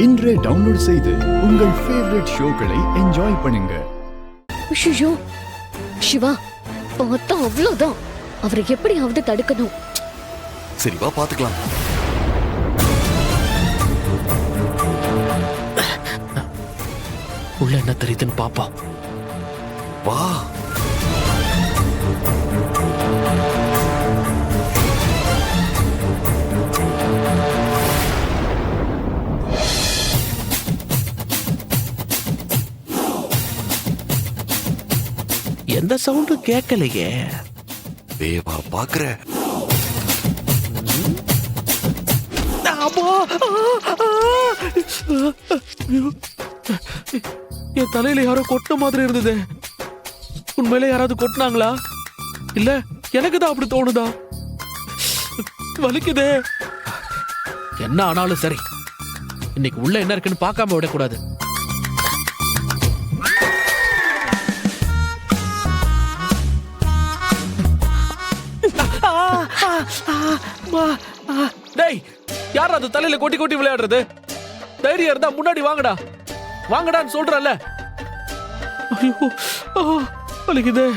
இன்றே டவுன்லோட் செய்து உங்கள் ஃபேவரட் ஷோக்களை என்ஜாய் பண்ணுங்க. ஐயோ சிவா, பார்த்தா அவ்வளவுதான். அவரை எப்படியாவது தடுக்கணும். சரி வா பாத்துக்கலாம். உள்ள என்ன தெரியுதுன்னு பாப்பா. வா. எந்த சவுண்டும் கேட்கலையே. வா பாக்குற. என் தலையில யாரோ கொட்டின மாதிரி இருந்தது. உண்மையில யாராவது கொட்டினாங்களா இல்ல எனக்கு தான் அப்படி தோணுதா? வலிக்குதே. என்ன ஆனாலும் சரி, இன்னைக்கு உள்ள என்ன இருக்குன்னு பார்க்காம விடக்கூடாது. டேய், யார் அது தலையில கொட்டி கொட்டி விளையாடுறது? தைரியம் இருந்தா முன்னாடி வாங்கடா, வாங்கடான்னு சொல்றல. ஐயோ, வலிக்குதே.